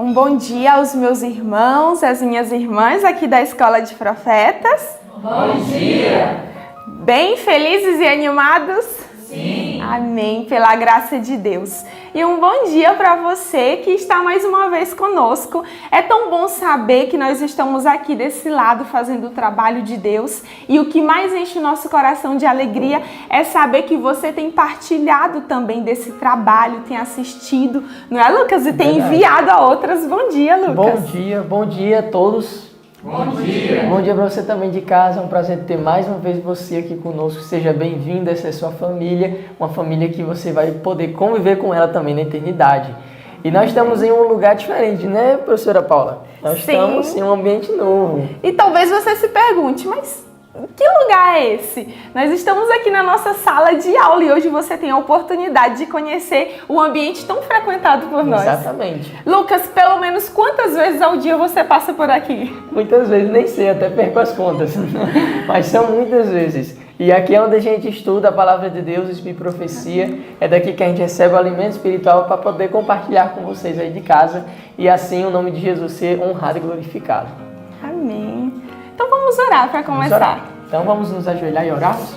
Um bom dia aos meus irmãos, às minhas irmãs aqui da Escola de Profetas. Bom dia! Bem felizes e animados? Sim! Amém, pela graça de Deus. E um bom dia para você que está mais uma vez conosco. É tão bom saber que nós estamos aqui desse lado fazendo o trabalho de Deus. E o que mais enche o nosso coração de alegria é saber que você tem partilhado também desse trabalho, tem assistido, não é, Lucas? E tem enviado a outras. Bom dia, Lucas. Bom dia a todos. Bom dia! Bom dia para você também de casa, é um prazer ter mais uma vez você aqui conosco. Seja bem-vindo, essa é a sua família, uma família que você vai poder conviver com ela também na eternidade. E nós estamos em um lugar diferente, né, professora Paula? Nós estamos em um ambiente novo. E talvez você se pergunte, mas que lugar é esse? Nós estamos aqui na nossa sala de aula e hoje você tem a oportunidade de conhecer um ambiente tão frequentado por nós. Exatamente. Lucas, pelo menos quantas vezes ao dia você passa por aqui? Muitas vezes, nem sei, até perco as contas, mas são muitas vezes. E aqui é onde a gente estuda a palavra de Deus, Espírito e Profecia. É daqui que a gente recebe o alimento espiritual para poder compartilhar com vocês aí de casa e assim o nome de Jesus ser honrado e glorificado. Amém. Então vamos orar para começar. Orar. Então vamos nos ajoelhar e orarmos?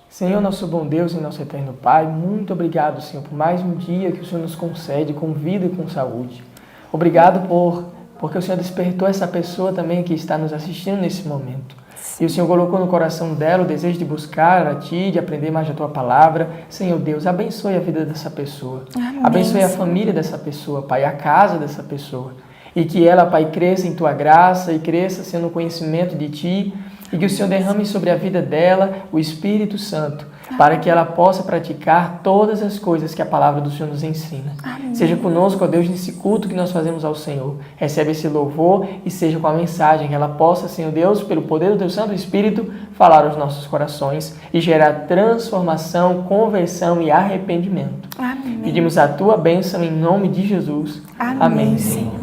Senhor, nosso bom Deus e nosso eterno Pai, muito obrigado, Senhor, por mais um dia que o Senhor nos concede com vida e com saúde. Obrigado porque o Senhor despertou essa pessoa também que está nos assistindo nesse momento. E o Senhor colocou no coração dela o desejo de buscar a Ti, de aprender mais a Tua palavra. Senhor Deus, abençoe a vida dessa pessoa. Amém. Abençoe a família dessa pessoa, Pai, a casa dessa pessoa. E que ela, Pai, cresça em Tua graça e cresça sendo o conhecimento de Ti. E que o Senhor derrame sobre a vida dela o Espírito Santo, para que ela possa praticar todas as coisas que a palavra do Senhor nos ensina. Amém. Seja conosco, ó Deus, nesse culto que nós fazemos ao Senhor. Recebe esse louvor e seja com a mensagem que ela possa, Senhor Deus, pelo poder do Teu Santo Espírito, falar aos nossos corações e gerar transformação, conversão e arrependimento. Amém. Pedimos a Tua bênção em nome de Jesus. Amém, Senhor.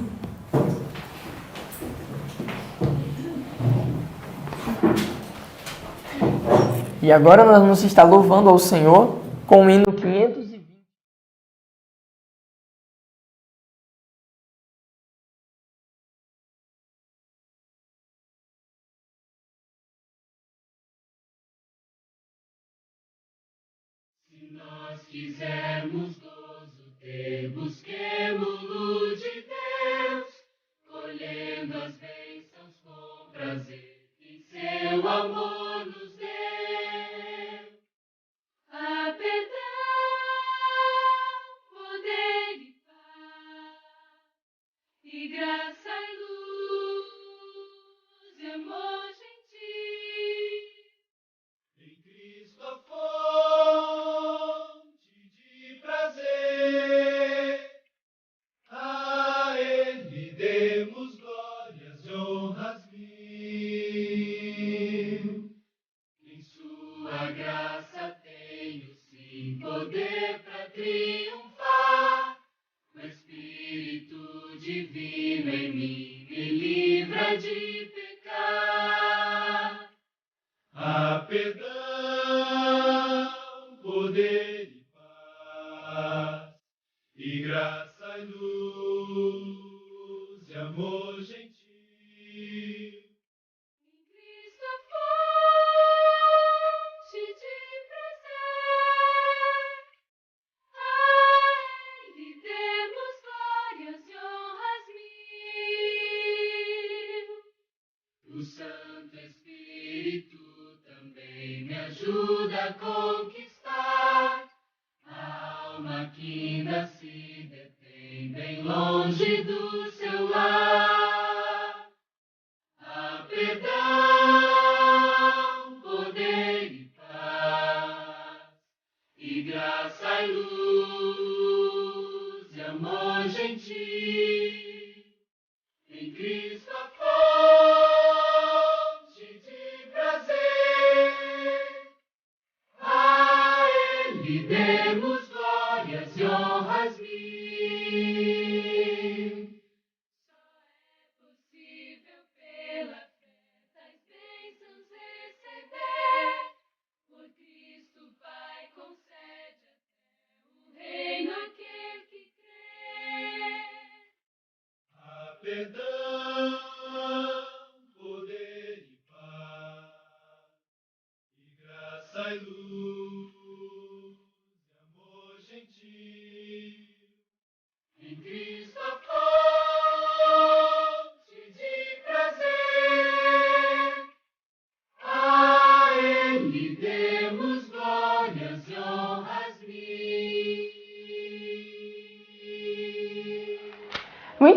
E agora nós vamos estar louvando ao Senhor com o hino 520. Se nós quisermos gozo ter, busquemo-lo de Deus, colhendo as bênçãos com prazer, em seu amor nos deu. A perdão, poder e paz, e graça e luz, e amor gentil. Em Cristo a fonte de prazer, a Ele demos glórias e honras mil. Em sua graça tenho sim poder para triunfar. O Espírito divino em mim me livra de pecar. Há perdão, poder e paz, e graça e luz, e amor gentil. Em Cristo a fonte de prazer, a Ele demos glórias e honras mil. O Santo Espírito também me ajuda a conquistar a alma que ainda se detém bem longe do seu lar. Há perdão, poder e paz, e graça e luz, e amor gentil. Em Cristo a fonte de prazer, a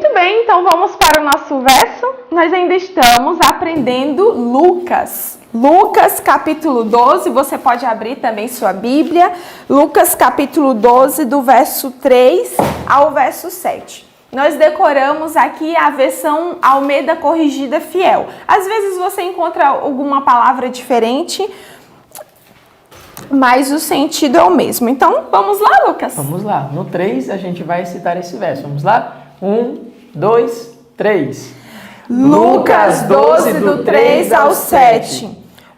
Muito bem, então vamos para o nosso verso. Nós ainda estamos aprendendo Lucas. Lucas capítulo 12, você pode abrir também sua Bíblia. Lucas capítulo 12, do verso 3 ao verso 7. Nós decoramos aqui a versão Almeida Corrigida Fiel. Às vezes você encontra alguma palavra diferente, mas o sentido é o mesmo. Então, vamos lá, Lucas? Vamos lá. No 3, a gente vai citar esse verso. Vamos lá? 1, 2, 3. Lucas 12, do 3 ao 7.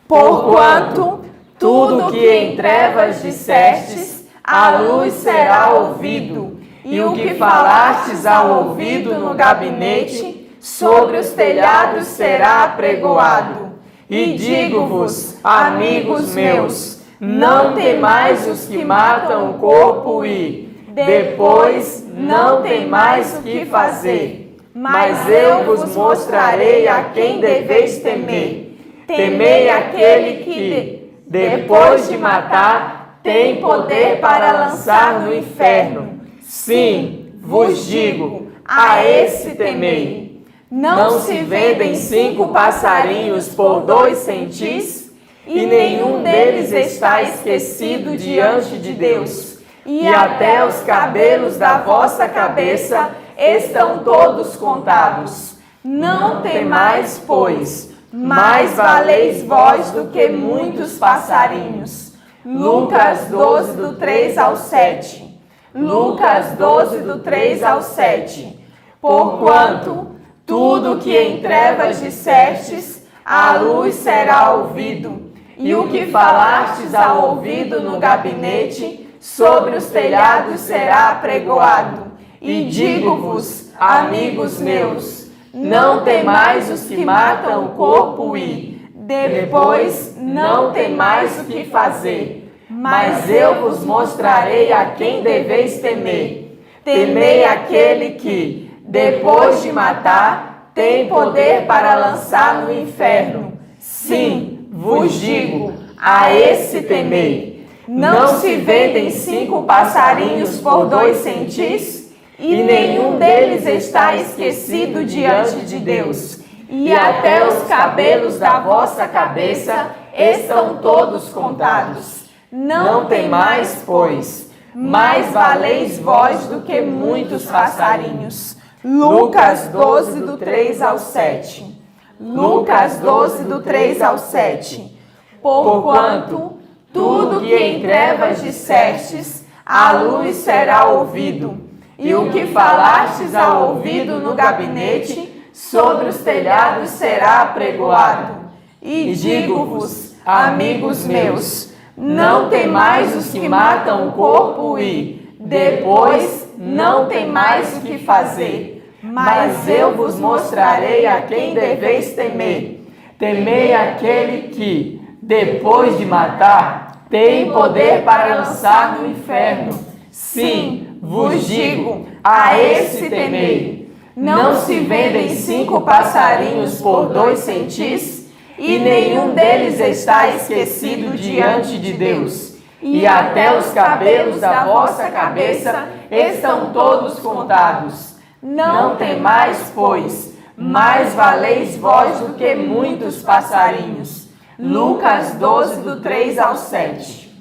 Porquanto tudo que em trevas dissestes, a luz será ouvido, e o que falastes ao ouvido no gabinete, sobre os telhados será apregoado. E digo-vos, amigos meus, não temais os que matam o corpo e, depois, não tem mais o que fazer. Mas eu vos mostrarei a quem deveis temer. Temei aquele que, depois de matar, tem poder para lançar no inferno. Sim, vos digo, a esse temei. Não se vendem 5 passarinhos por 2 centis, e nenhum deles está esquecido diante de Deus. E até os cabelos da vossa cabeça estão todos contados. Não temais, pois, mais valeis vós do que muitos passarinhos. Lucas 12, do 3 ao 7. Lucas 12, do 3 ao 7. Porquanto tudo que em trevas dissestes, a luz será ouvido, e o que falastes ao ouvido no gabinete, sobre os telhados será apregoado. E digo-vos, amigos meus, não temais os que matam o corpo e, depois, não temais o que fazer. Mas eu vos mostrarei a quem deveis temer. Temei aquele que, depois de matar, tem poder para lançar no inferno. Sim, vos digo, a esse temei. Não se vendem 5 passarinhos por 2 centis? E nenhum deles está esquecido diante de Deus. E até os cabelos da vossa cabeça estão todos contados. Não temais, pois, mais valeis vós do que muitos passarinhos. Lucas 12, do 3 ao 7. Lucas 12, do 3 ao 7. Porquanto tudo que em trevas dissestes, a luz será ouvido, e o que falastes ao ouvido no gabinete, sobre os telhados será apregoado. E digo-vos, amigos meus, não temais os que matam o corpo e, depois, não tem mais o que fazer. Mas eu vos mostrarei a quem deveis temer. Temei aquele que, depois de matar, tem poder para lançar no inferno. Sim, vos digo, a esse temei. Não se vendem 5 passarinhos por 2 centis, e nenhum deles está esquecido diante de Deus. E até os cabelos da vossa cabeça estão todos contados. Não temais, pois, mais valeis vós do que muitos passarinhos. Lucas 12, do 3 ao 7.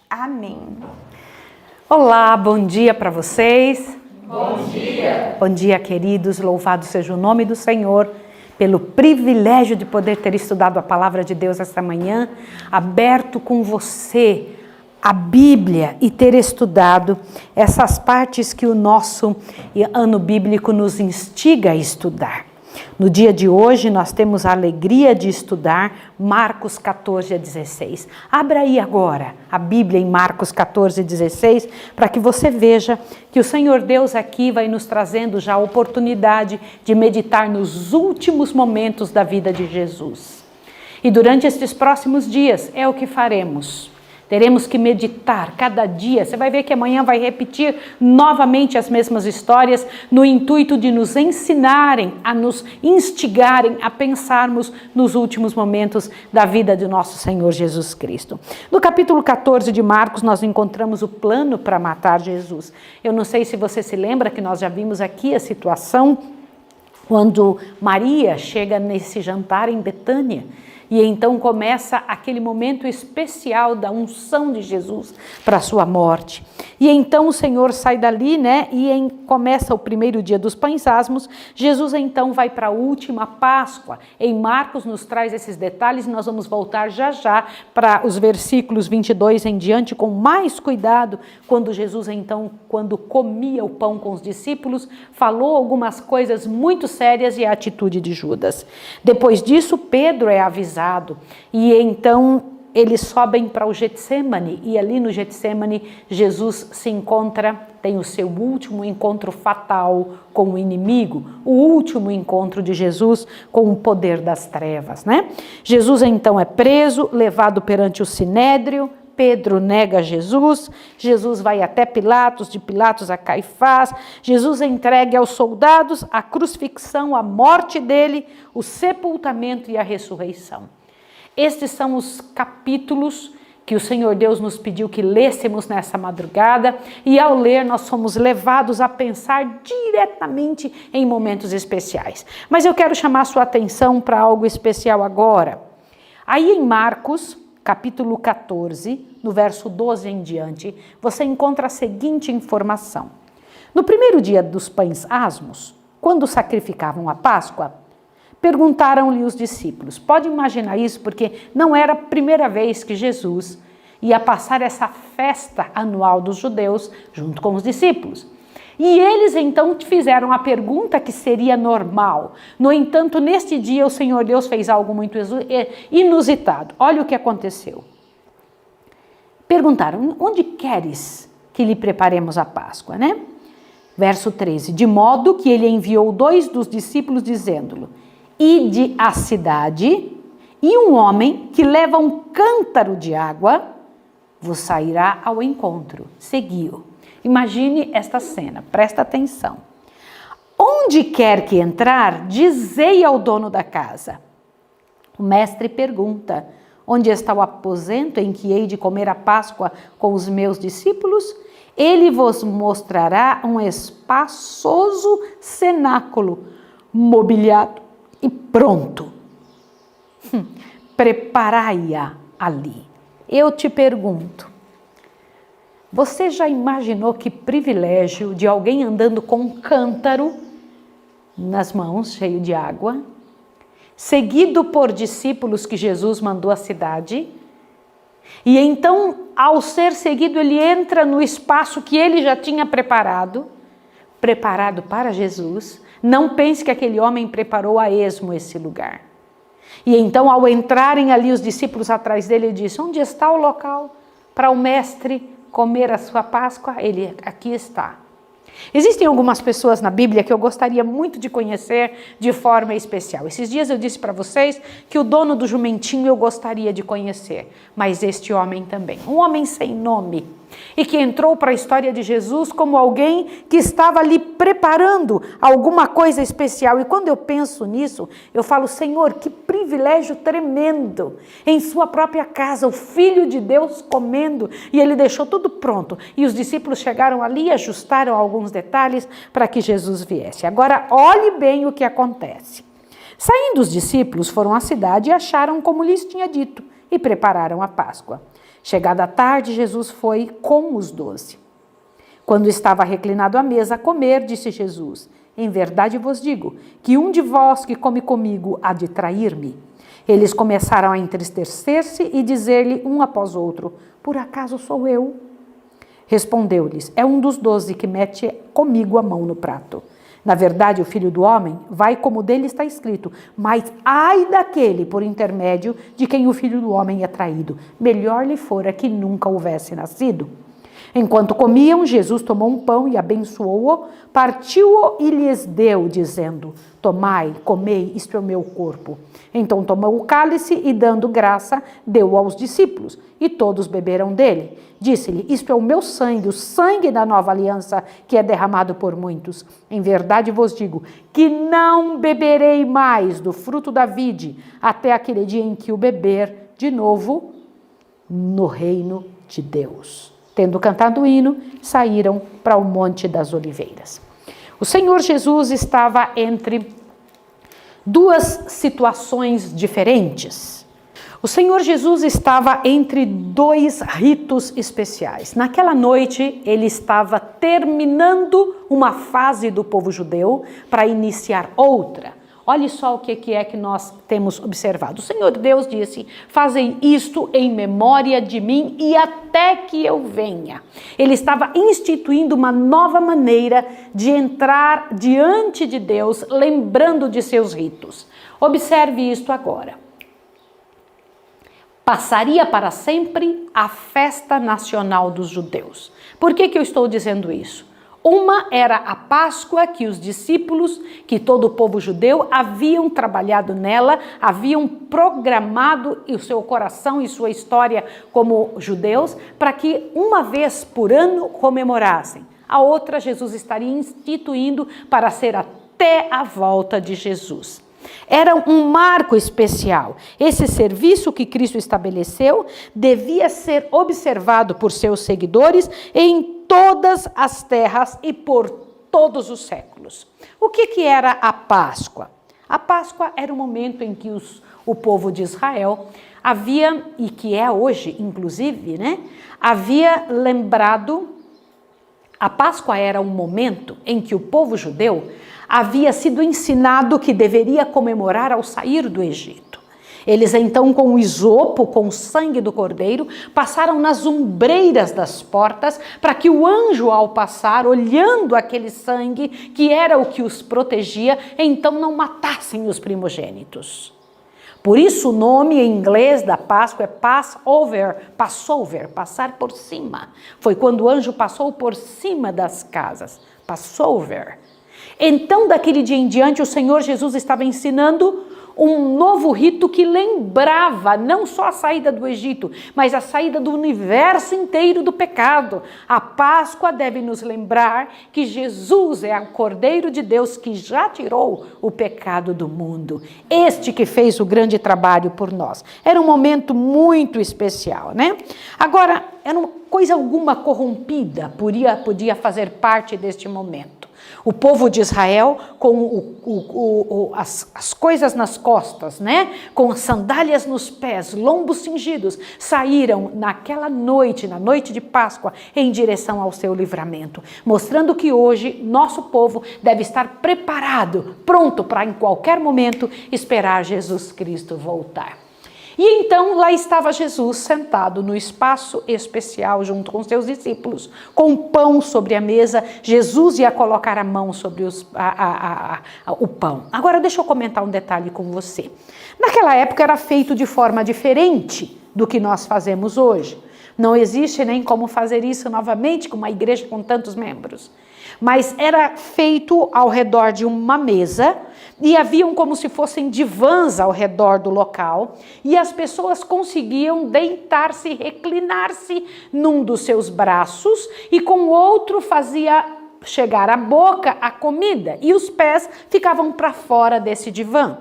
Amém. Olá, bom dia para vocês. Bom dia. Bom dia, queridos. Louvado seja o nome do Senhor pelo privilégio de poder ter estudado a palavra de Deus esta manhã, aberto com você a Bíblia e ter estudado essas partes que o nosso ano bíblico nos instiga a estudar. No dia de hoje, nós temos a alegria de estudar Marcos 14 a 16. Abra aí agora a Bíblia em Marcos 14 a 16, para que você veja que o Senhor Deus aqui vai nos trazendo já a oportunidade de meditar nos últimos momentos da vida de Jesus. E durante estes próximos dias é o que faremos. Teremos que meditar cada dia. Você vai ver que amanhã vai repetir novamente as mesmas histórias no intuito de nos ensinarem, a nos instigarem a pensarmos nos últimos momentos da vida de nosso Senhor Jesus Cristo. No capítulo 14 de Marcos, nós encontramos o plano para matar Jesus. Eu não sei se você se lembra que nós já vimos aqui a situação quando Maria chega nesse jantar em Betânia, e então começa aquele momento especial da unção de Jesus para a sua morte. E então o Senhor sai dali, né? E começa o primeiro dia dos pães asmos. Jesus então vai para a última Páscoa. Em Marcos nos traz esses detalhes. Nós vamos voltar já já para os versículos 22 em diante com mais cuidado. Quando Jesus então, quando comia o pão com os discípulos, falou algumas coisas muito sérias e a atitude de Judas. Depois disso, Pedro é avisado. E então eles sobem para o Getsemane, e ali no Getsemane Jesus se encontra, tem o seu último encontro fatal com o inimigo, o último encontro de Jesus com o poder das trevas, né? Jesus então é preso, levado perante o Sinédrio. Pedro nega Jesus, Jesus vai até Pilatos, de Pilatos a Caifás, Jesus é entregue aos soldados, a crucifixão, a morte dele, o sepultamento e a ressurreição. Estes são os capítulos que o Senhor Deus nos pediu que lêssemos nessa madrugada, e ao ler nós somos levados a pensar diretamente em momentos especiais. Mas eu quero chamar a sua atenção para algo especial agora. Aí em Marcos, capítulo 14, no verso 12 em diante, você encontra a seguinte informação. No primeiro dia dos pães asmos, quando sacrificavam a Páscoa, perguntaram-lhe os discípulos. Pode imaginar isso, porque não era a primeira vez que Jesus ia passar essa festa anual dos judeus junto com os discípulos. E eles então fizeram a pergunta que seria normal. No entanto, neste dia o Senhor Deus fez algo muito inusitado. Olha o que aconteceu. Perguntaram, onde queres que lhe preparemos a Páscoa, né? Verso 13, de modo que ele enviou 2 dos discípulos dizendo-lhe, ide à cidade e um homem que leva um cântaro de água vos sairá ao encontro, segui-o. Imagine esta cena, presta atenção. Onde quer que entrar, dizei ao dono da casa. O mestre pergunta, onde está o aposento em que hei de comer a Páscoa com os meus discípulos? Ele vos mostrará um espaçoso cenáculo, mobiliado e pronto. Preparai-a ali. Eu te pergunto, você já imaginou que privilégio de alguém andando com um cântaro nas mãos, cheio de água, seguido por discípulos que Jesus mandou à cidade, e então, ao ser seguido, ele entra no espaço que ele já tinha preparado para Jesus. Não pense que aquele homem preparou a esmo esse lugar. E então, ao entrarem ali os discípulos atrás dele, ele disse, onde está o local para o mestre comer a sua Páscoa? Ele, aqui está. Existem algumas pessoas na Bíblia que eu gostaria muito de conhecer de forma especial. Esses dias eu disse para vocês que o dono do jumentinho eu gostaria de conhecer, mas este homem também. Um homem sem nome e que entrou para a história de Jesus como alguém que estava ali preparando alguma coisa especial. E quando eu penso nisso, eu falo, Senhor, que privilégio tremendo, em sua própria casa, o Filho de Deus comendo, e ele deixou tudo pronto. E os discípulos chegaram ali e ajustaram alguns detalhes para que Jesus viesse. Agora, olhe bem o que acontece. Saindo os discípulos, foram à cidade e acharam como lhes tinha dito, e prepararam a Páscoa. Chegada a tarde, Jesus foi com os 12. Quando estava reclinado à mesa a comer, disse Jesus, em verdade vos digo, que um de vós que come comigo há de trair-me. Eles começaram a entristecer-se e dizer-lhe um após outro, por acaso sou eu? Respondeu-lhes, é um dos 12 que mete comigo a mão no prato. Na verdade, o Filho do Homem vai como dele está escrito, mas ai daquele por intermédio de quem o Filho do Homem é traído. Melhor lhe fora que nunca houvesse nascido. Enquanto comiam, Jesus tomou um pão e abençoou-o, partiu-o e lhes deu, dizendo, tomai, comei, isto é o meu corpo. Então tomou o cálice e, dando graça, deu aos discípulos, e todos beberam dele. Disse-lhe, isto é o meu sangue, o sangue da nova aliança, que é derramado por muitos. Em verdade vos digo, que não beberei mais do fruto da vide, até aquele dia em que o beber de novo no reino de Deus. Tendo cantado o hino, saíram para o Monte das Oliveiras. O Senhor Jesus estava entre duas situações diferentes. O Senhor Jesus estava entre dois ritos especiais. Naquela noite, ele estava terminando uma fase do povo judeu para iniciar outra. Olhe só o que é que nós temos observado. O Senhor Deus disse: fazem isto em memória de mim e até que eu venha. Ele estava instituindo uma nova maneira de entrar diante de Deus, lembrando de seus ritos. Observe isto agora. Passaria para sempre a festa nacional dos judeus. Por que eu estou dizendo isso? Uma era a Páscoa, que os discípulos, que todo o povo judeu haviam trabalhado nela, haviam programado o seu coração e sua história como judeus, para que uma vez por ano comemorassem. A outra, Jesus estaria instituindo para ser até a volta de Jesus. Era um marco especial. Esse serviço que Cristo estabeleceu devia ser observado por seus seguidores em todas as terras e por todos os séculos. O que era a Páscoa? A Páscoa era o momento em que o povo de Israel havia, e que é hoje inclusive, havia lembrado. A Páscoa era um momento em que o povo judeu havia sido ensinado que deveria comemorar ao sair do Egito. Eles então, com o isopo, com o sangue do cordeiro, passaram nas ombreiras das portas para que o anjo, ao passar, olhando aquele sangue, que era o que os protegia, então não matassem os primogênitos. Por isso o nome em inglês da Páscoa é Passover, passar por cima. Foi quando o anjo passou por cima das casas, Passover. Então, daquele dia em diante, o Senhor Jesus estava ensinando um novo rito que lembrava não só a saída do Egito, mas a saída do universo inteiro do pecado. A Páscoa deve nos lembrar que Jesus é o Cordeiro de Deus que já tirou o pecado do mundo. Este que fez o grande trabalho por nós. Era um momento muito especial, Agora, era uma coisa alguma corrompida podia fazer parte deste momento. O povo de Israel com as coisas nas costas, com as sandálias nos pés, lombos cingidos, saíram naquela noite, na noite de Páscoa, em direção ao seu livramento, mostrando que hoje nosso povo deve estar preparado, pronto para em qualquer momento esperar Jesus Cristo voltar. E então lá estava Jesus sentado no espaço especial junto com seus discípulos, com pão sobre a mesa. Jesus ia colocar a mão sobre o pão. Agora deixa eu comentar um detalhe com você. Naquela época era feito de forma diferente do que nós fazemos hoje. Não existe nem como fazer isso novamente com uma igreja com tantos membros. Mas era feito ao redor de uma mesa e haviam como se fossem divãs ao redor do local e as pessoas conseguiam deitar-se, reclinar-se num dos seus braços e com o outro fazia chegar à boca a comida e os pés ficavam para fora desse divã.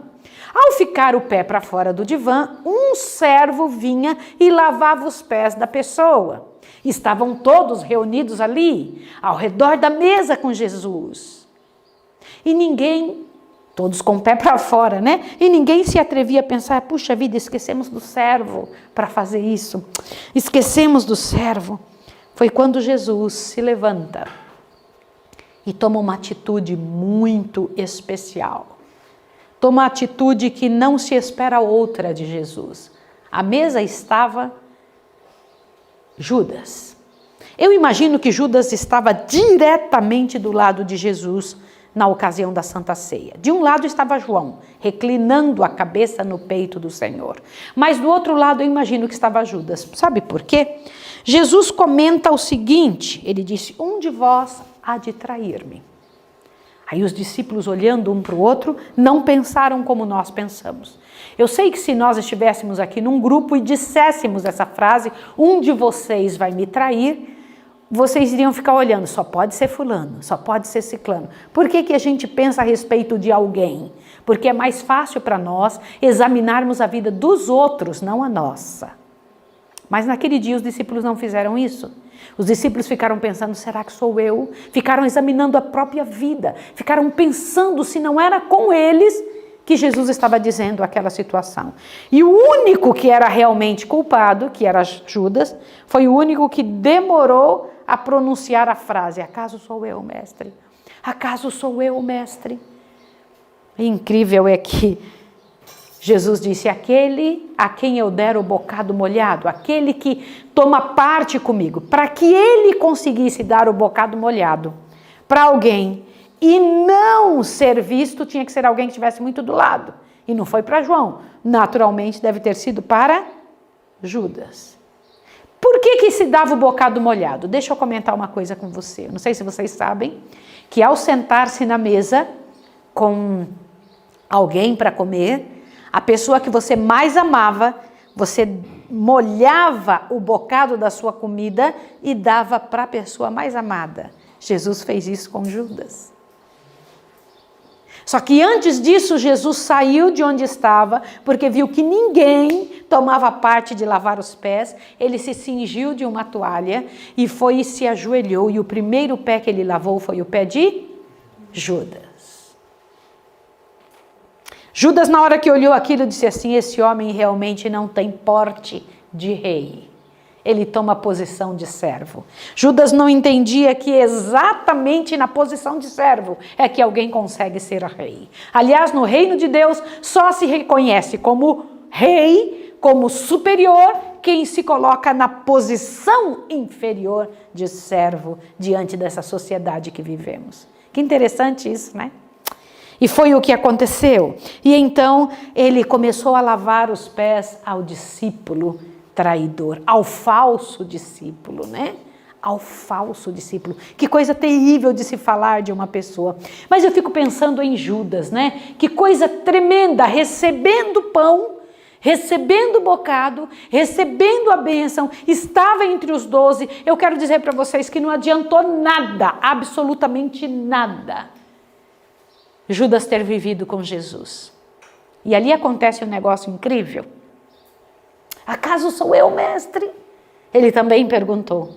Ao ficar o pé para fora do divã, um servo vinha e lavava os pés da pessoa. Estavam todos reunidos ali, ao redor da mesa com Jesus. E ninguém, todos com o pé para fora, E ninguém se atrevia a pensar, puxa vida, esquecemos do servo para fazer isso. Esquecemos do servo. Foi quando Jesus se levanta e toma uma atitude muito especial. Toma uma atitude que não se espera outra de Jesus. À mesa estava Judas. Eu imagino que Judas estava diretamente do lado de Jesus na ocasião da Santa Ceia. De um lado estava João, reclinando a cabeça no peito do Senhor. Mas do outro lado eu imagino que estava Judas. Sabe por quê? Jesus comenta o seguinte, ele disse, um de vós há de trair-me. Aí os discípulos, olhando um para o outro, não pensaram como nós pensamos. Eu sei que se nós estivéssemos aqui num grupo e disséssemos essa frase, um de vocês vai me trair, vocês iriam ficar olhando, só pode ser fulano, só pode ser ciclano. Por que a gente pensa a respeito de alguém? Porque é mais fácil para nós examinarmos a vida dos outros, não a nossa. Mas naquele dia os discípulos não fizeram isso. Os discípulos ficaram pensando, será que sou eu? Ficaram examinando a própria vida, ficaram pensando se não era com eles que Jesus estava dizendo aquela situação. E o único que era realmente culpado, que era Judas, foi o único que demorou a pronunciar a frase: acaso sou eu, mestre? Acaso sou eu, mestre? E incrível é que Jesus disse: aquele a quem eu der o bocado molhado, aquele que toma parte comigo, para que ele conseguisse dar o bocado molhado para alguém e não ser visto, tinha que ser alguém que estivesse muito do lado. E não foi para João, naturalmente deve ter sido para Judas. Por que se dava o bocado molhado? Deixa eu comentar uma coisa com você. Não sei se vocês sabem que ao sentar-se na mesa com alguém para comer, a pessoa que você mais amava, você molhava o bocado da sua comida e dava para a pessoa mais amada. Jesus fez isso com Judas. Só que antes disso, Jesus saiu de onde estava, porque viu que ninguém tomava parte de lavar os pés. Ele se cingiu de uma toalha e foi e se ajoelhou. E o primeiro pé que ele lavou foi o pé de Judas. Judas, na hora que olhou aquilo, disse assim: esse homem realmente não tem porte de rei. Ele toma posição de servo. Judas não entendia que exatamente na posição de servo é que alguém consegue ser rei. Aliás, no reino de Deus só se reconhece como rei, como superior, quem se coloca na posição inferior de servo diante dessa sociedade que vivemos. Que interessante isso, né? E foi o que aconteceu. E então ele começou a lavar os pés ao discípulo traidor, ao falso discípulo, né? Ao falso discípulo. Que coisa terrível de se falar de uma pessoa. Mas eu fico pensando em Judas, né? Que coisa tremenda, recebendo pão, recebendo o bocado, recebendo a bênção, estava entre os 12. Eu quero dizer para vocês que não adiantou nada, absolutamente nada, Judas ter vivido com Jesus. E ali acontece um negócio incrível. Acaso sou eu, mestre? Ele também perguntou.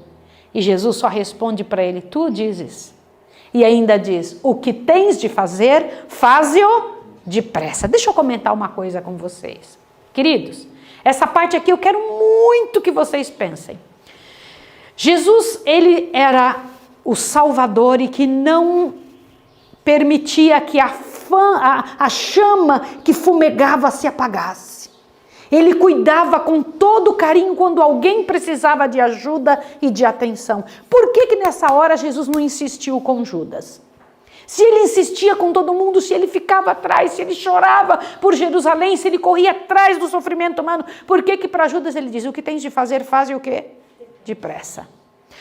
E Jesus só responde para ele: tu dizes. E ainda diz: o que tens de fazer, faze-o depressa. Deixa eu comentar uma coisa com vocês. Queridos, essa parte aqui eu quero muito que vocês pensem. Jesus, ele era o Salvador e que não permitia que a chama que fumegava se apagasse. Ele cuidava com todo carinho quando alguém precisava de ajuda e de atenção. Por que nessa hora Jesus não insistiu com Judas? Se ele insistia com todo mundo, se ele ficava atrás, se ele chorava por Jerusalém, se ele corria atrás do sofrimento humano, por que para Judas ele diz: o que tens de fazer, faz o quê? Depressa.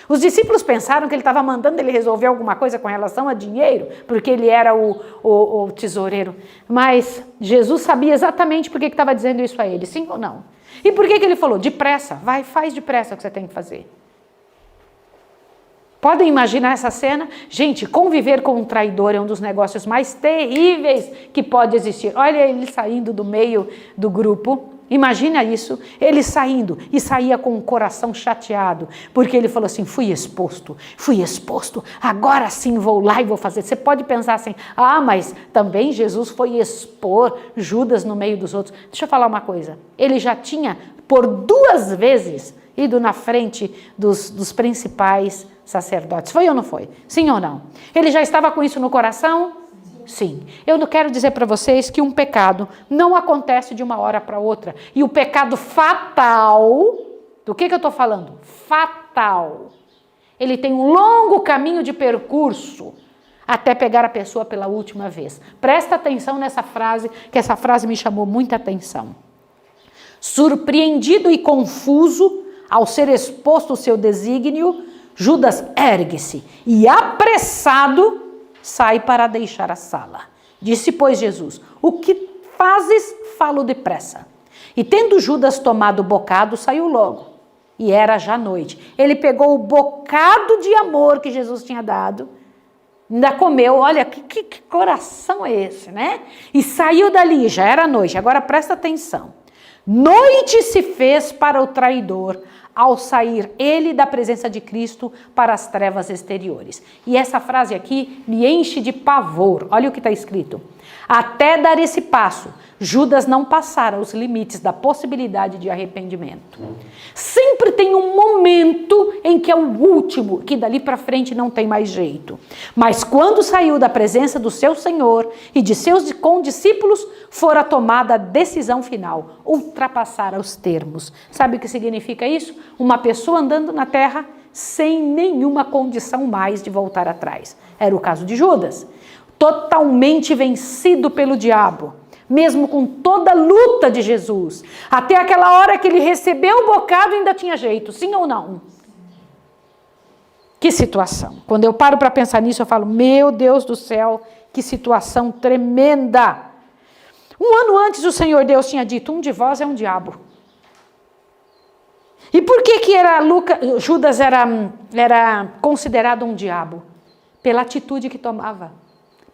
Os discípulos pensaram que ele estava mandando ele resolver alguma coisa com relação a dinheiro, porque ele era o tesoureiro. Mas Jesus sabia exatamente por que estava dizendo isso a ele, sim ou não? E por que ele falou? Depressa, vai, faz depressa o que você tem que fazer. Podem imaginar essa cena? Gente, conviver com um traidor é um dos negócios mais terríveis que pode existir. Olha ele saindo do meio do grupo. Imagina isso, ele saindo, e saía com o coração chateado, porque ele falou assim: fui exposto, agora sim vou lá e vou fazer. Você pode pensar assim: ah, mas também Jesus foi expor Judas no meio dos outros. Deixa eu falar uma coisa, ele já tinha por 2 vezes ido na frente dos principais sacerdotes, foi ou não foi? Sim ou não? Ele já estava com isso no coração? Sim. Eu não quero dizer para vocês que um pecado não acontece de uma hora para outra. E o pecado fatal, do que eu estou falando? Fatal. Ele tem um longo caminho de percurso até pegar a pessoa pela última vez. Presta atenção nessa frase, que essa frase me chamou muita atenção. Surpreendido e confuso ao ser exposto o seu desígnio, Judas ergue-se e apressado sai para deixar a sala. Disse, pois, Jesus: o que fazes, falo depressa. E tendo Judas tomado o bocado, saiu logo. E era já noite. Ele pegou o bocado de amor que Jesus tinha dado, ainda comeu, olha, que coração é esse, né? E saiu dali, já era noite. Agora presta atenção. Noite se fez para o traidor, ao sair ele da presença de Cristo para as trevas exteriores. E essa frase aqui me enche de pavor. Olha o que está escrito. Até dar esse passo, Judas não passara os limites da possibilidade de arrependimento. Sempre tem um momento em que é o último, que dali para frente não tem mais jeito. Mas quando saiu da presença do seu Senhor e de seus condiscípulos, fora tomada a decisão final, ultrapassar os termos. Sabe o que significa isso? Uma pessoa andando na terra sem nenhuma condição mais de voltar atrás. Era o caso de Judas. Totalmente vencido pelo diabo, mesmo com toda a luta de Jesus. Até aquela hora que ele recebeu o bocado ainda tinha jeito, sim ou não? Que situação. Quando eu paro para pensar nisso, eu falo, meu Deus do céu, que situação tremenda. Um ano antes o Senhor Deus tinha dito, um de vós é um diabo. E por que Judas era considerado um diabo? Pela atitude que tomava,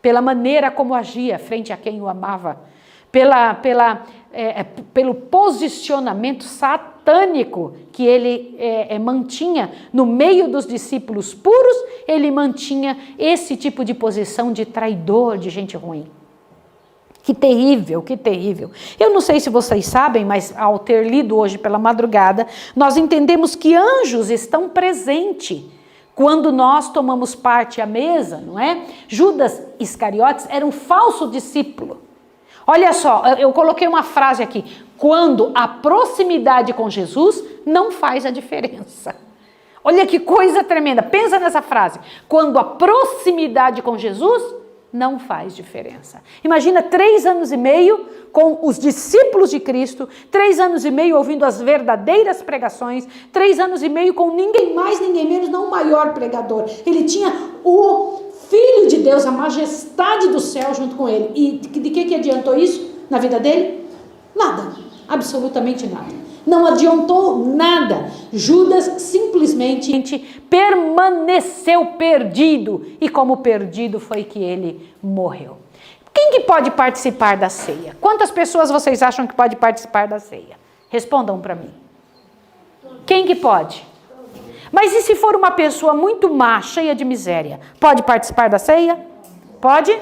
pela maneira como agia frente a quem o amava, pelo posicionamento satânico que ele mantinha no meio dos discípulos puros, ele mantinha esse tipo de posição de traidor, de gente ruim. Que terrível, que terrível. Eu não sei se vocês sabem, mas ao ter lido hoje pela madrugada, nós entendemos que anjos estão presentes quando nós tomamos parte à mesa, não é? Judas Iscariotes era um falso discípulo. Olha só, eu coloquei uma frase aqui. Quando a proximidade com Jesus não faz a diferença. Olha que coisa tremenda. Pensa nessa frase. Quando a proximidade com Jesus não faz diferença. Imagina 3 anos e meio com os discípulos de Cristo, 3 anos e meio ouvindo as verdadeiras pregações, 3 anos e meio com ninguém mais, ninguém menos, não o maior pregador. Ele tinha o Filho de Deus, a majestade do céu junto com ele. E de que adiantou isso na vida dele? Nada, absolutamente nada. Não adiantou nada. Judas simplesmente permaneceu perdido. E como perdido foi que ele morreu. Quem que pode participar da ceia? Quantas pessoas vocês acham que pode participar da ceia? Respondam para mim. Quem que pode? Mas e se for uma pessoa muito má, cheia de miséria? Pode participar da ceia? Pode?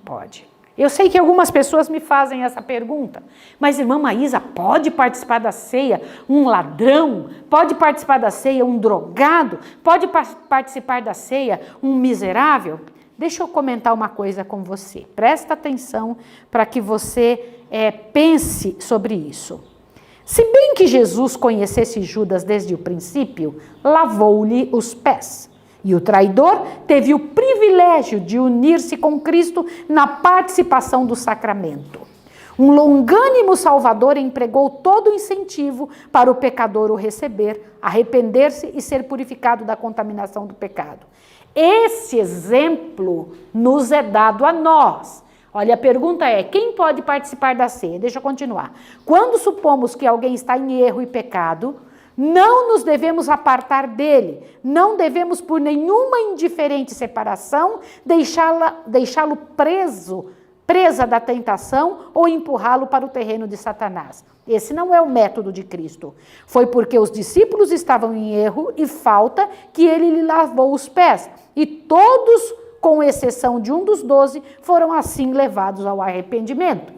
Pode. Eu sei que algumas pessoas me fazem essa pergunta, mas irmã Maísa, pode participar da ceia um ladrão? Pode participar da ceia um drogado? Pode participar da ceia um miserável? Deixa eu comentar uma coisa com você. Presta atenção para que você pense sobre isso. Se bem que Jesus conhecesse Judas desde o princípio, lavou-lhe os pés. E o traidor teve o privilégio de unir-se com Cristo na participação do sacramento. Um longânimo Salvador empregou todo o incentivo para o pecador o receber, arrepender-se e ser purificado da contaminação do pecado. Esse exemplo nos é dado a nós. Olha, a pergunta é, quem pode participar da ceia? Deixa eu continuar. Quando supomos que alguém está em erro e pecado, não nos devemos apartar dele, não devemos por nenhuma indiferente separação deixá-lo presa da tentação ou empurrá-lo para o terreno de Satanás. Esse não é o método de Cristo. Foi porque os discípulos estavam em erro e falta que ele lhe lavou os pés. E todos, com exceção de um dos 12, foram assim levados ao arrependimento.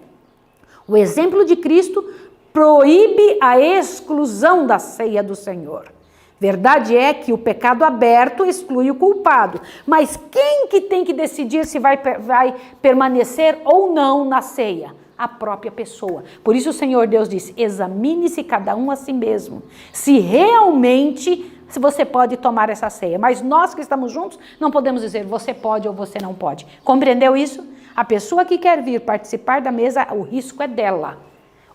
O exemplo de Cristo proíbe a exclusão da ceia do Senhor. Verdade é que o pecado aberto exclui o culpado, mas quem que tem que decidir se vai permanecer ou não na ceia? A própria pessoa. Por isso o Senhor Deus diz, examine-se cada um a si mesmo, se você pode tomar essa ceia, mas nós que estamos juntos não podemos dizer você pode ou você não pode. Compreendeu isso? A pessoa que quer vir participar da mesa, o risco é dela.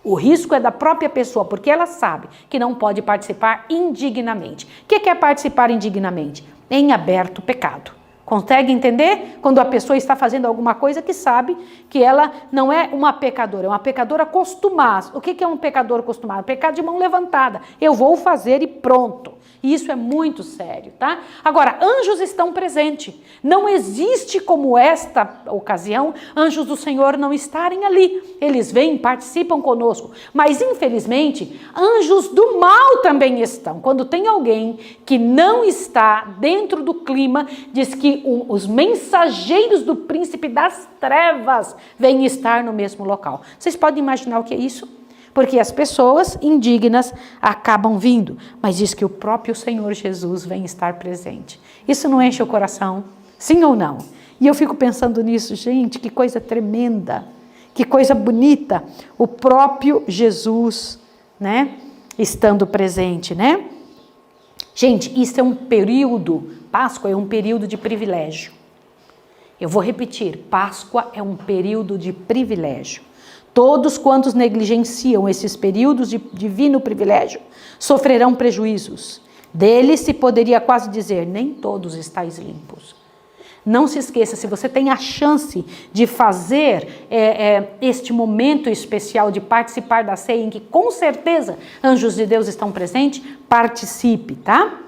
O risco é da própria pessoa, porque ela sabe que não pode participar indignamente. O que é participar indignamente? Em aberto pecado. Consegue entender? Quando a pessoa está fazendo alguma coisa que sabe que ela não é uma pecadora, é uma pecadora costumada. O que é um pecador costumado? Pecado de mão levantada. Eu vou fazer e pronto. E isso é muito sério, tá? Agora, anjos estão presentes. Não existe como esta ocasião, anjos do Senhor não estarem ali. Eles vêm, participam conosco. Mas, infelizmente, anjos do mal também estão. Quando tem alguém que não está dentro do clima, diz que os mensageiros do príncipe das trevas vêm estar no mesmo local. Vocês podem imaginar o que é isso? Porque as pessoas indignas acabam vindo, mas diz que o próprio Senhor Jesus vem estar presente. Isso não enche o coração? Sim ou não? E eu fico pensando nisso, gente, que coisa tremenda, que coisa bonita, o próprio Jesus, né, estando presente, né? Gente, isso é um período, Páscoa é um período de privilégio. Eu vou repetir, Páscoa é um período de privilégio. Todos quantos negligenciam esses períodos de divino privilégio sofrerão prejuízos. Deles se poderia quase dizer, nem todos estáis limpos. Não se esqueça, se você tem a chance de fazer este momento especial, de participar da ceia, em que com certeza anjos de Deus estão presentes, participe, tá?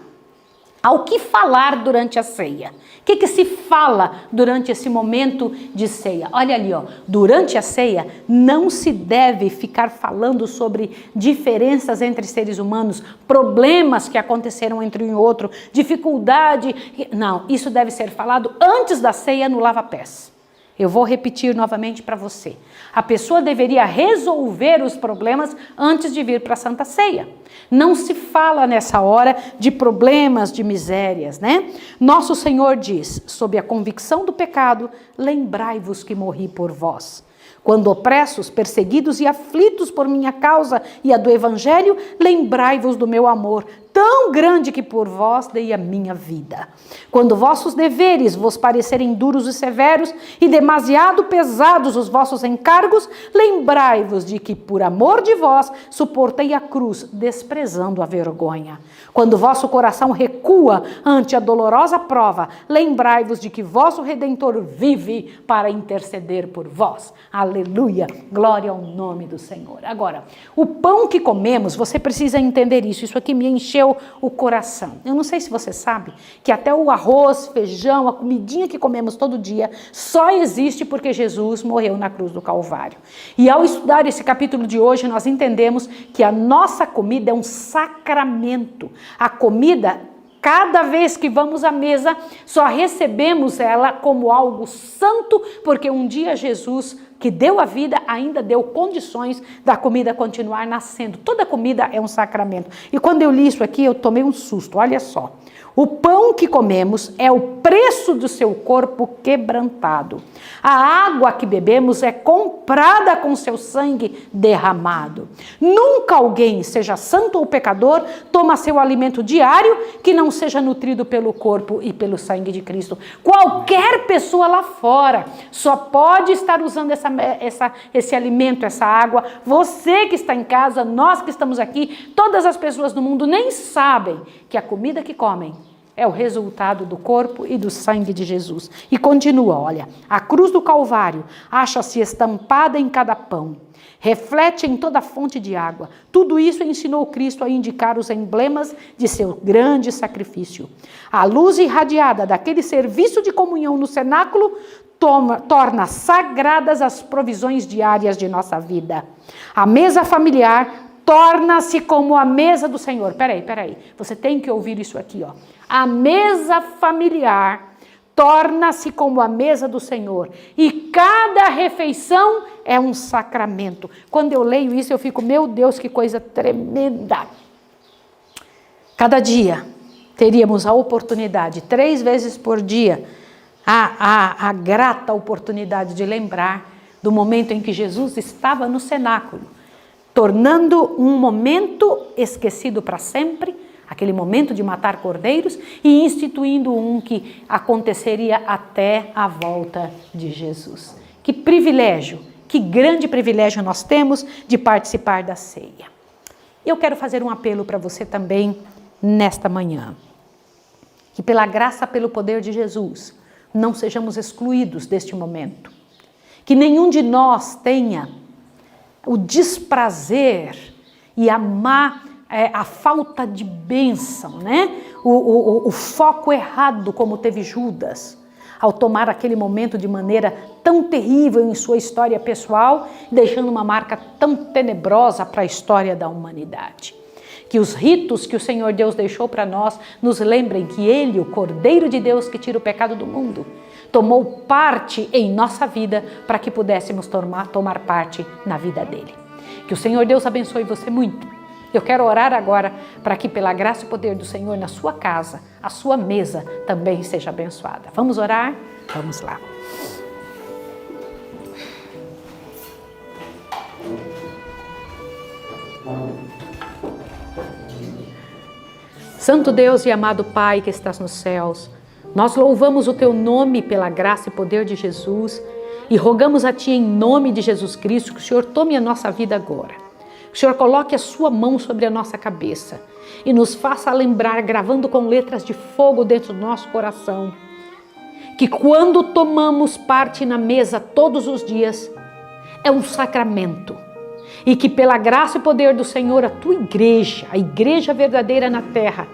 Ao que falar durante a ceia? O que se fala durante esse momento de ceia? Olha ali, ó, durante a ceia não se deve ficar falando sobre diferenças entre seres humanos, problemas que aconteceram entre um e outro, dificuldade. Não, isso deve ser falado antes da ceia no lava-pés. Eu vou repetir novamente para você. A pessoa deveria resolver os problemas antes de vir para a Santa Ceia. Não se fala nessa hora de problemas, de misérias, né? Nosso Senhor diz, sob a convicção do pecado, lembrai-vos que morri por vós. Quando opressos, perseguidos e aflitos por minha causa e a do Evangelho, lembrai-vos do meu amor, tão grande que por vós dei a minha vida. Quando vossos deveres vos parecerem duros e severos e demasiado pesados os vossos encargos, lembrai-vos de que por amor de vós suportei a cruz, desprezando a vergonha. Quando vosso coração recua ante a dolorosa prova, lembrai-vos de que vosso Redentor vive para interceder por vós. Aleluia, glória ao nome do Senhor. Agora, o pão que comemos, você precisa entender isso aqui me encheu o coração. Eu não sei se você sabe que até o arroz, feijão, a comidinha que comemos todo dia só existe porque Jesus morreu na cruz do Calvário. E ao estudar esse capítulo de hoje, nós entendemos que a nossa comida é um sacramento. A comida, cada vez que vamos à mesa, só recebemos ela como algo santo, porque um dia Jesus, que deu a vida, ainda deu condições da comida continuar nascendo. Toda comida é um sacramento. E quando eu li isso aqui, eu tomei um susto, olha só. O pão que comemos é o preço do seu corpo quebrantado. A água que bebemos é comprada com seu sangue derramado. Nunca alguém, seja santo ou pecador, toma seu alimento diário que não seja nutrido pelo corpo e pelo sangue de Cristo. Qualquer pessoa lá fora só pode estar usando esse alimento, essa água. Você que está em casa, nós que estamos aqui, todas as pessoas do mundo nem sabem que a comida que comem é o resultado do corpo e do sangue de Jesus. E continua, olha, a cruz do Calvário acha-se estampada em cada pão, reflete em toda fonte de água. Tudo isso ensinou Cristo a indicar os emblemas de seu grande sacrifício. A luz irradiada daquele serviço de comunhão no cenáculo torna sagradas as provisões diárias de nossa vida. A mesa familiar torna-se como a mesa do Senhor. Peraí, você tem que ouvir isso aqui, ó. A mesa familiar torna-se como a mesa do Senhor. E cada refeição é um sacramento. Quando eu leio isso, eu fico, meu Deus, que coisa tremenda. Cada dia teríamos a oportunidade, 3 vezes por dia, a grata oportunidade de lembrar do momento em que Jesus estava no cenáculo, tornando um momento esquecido para sempre, aquele momento de matar cordeiros, e instituindo um que aconteceria até a volta de Jesus. Que privilégio, que grande privilégio nós temos de participar da ceia. Eu quero fazer um apelo para você também nesta manhã. Que pela graça, pelo poder de Jesus, não sejamos excluídos deste momento. Que nenhum de nós tenha o desprazer e a má a falta de bênção, né? O foco errado, como teve Judas, ao tomar aquele momento de maneira tão terrível em sua história pessoal, deixando uma marca tão tenebrosa para a história da humanidade. Que os ritos que o Senhor Deus deixou para nós nos lembrem que Ele, o Cordeiro de Deus que tira o pecado do mundo, tomou parte em nossa vida para que pudéssemos tomar parte na vida dele. Que o Senhor Deus abençoe você muito. Eu quero orar agora para que pela graça e poder do Senhor na sua casa, a sua mesa também seja abençoada. Vamos orar? Vamos lá. Santo Deus e amado Pai que estás nos céus, nós louvamos o teu nome pela graça e poder de Jesus e rogamos a ti em nome de Jesus Cristo que o Senhor tome a nossa vida agora. Que o Senhor coloque a sua mão sobre a nossa cabeça e nos faça lembrar, gravando com letras de fogo dentro do nosso coração, que quando tomamos parte na mesa todos os dias, é um sacramento. E que pela graça e poder do Senhor, a tua igreja, a igreja verdadeira na terra,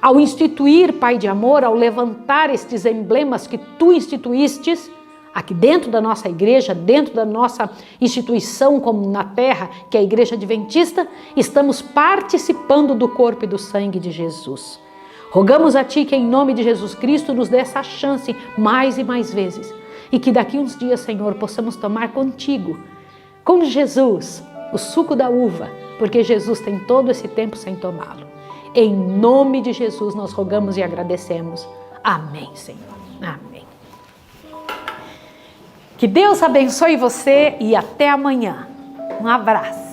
ao instituir, Pai de amor, ao levantar estes emblemas que tu instituístes, aqui dentro da nossa igreja, dentro da nossa instituição como na terra, que é a Igreja Adventista, estamos participando do corpo e do sangue de Jesus. Rogamos a ti que em nome de Jesus Cristo nos dê essa chance mais e mais vezes e que daqui uns dias, Senhor, possamos tomar contigo, com Jesus, o suco da uva, porque Jesus tem todo esse tempo sem tomá-lo. Em nome de Jesus nós rogamos e agradecemos. Amém, Senhor. Amém. Que Deus abençoe você e até amanhã. Um abraço.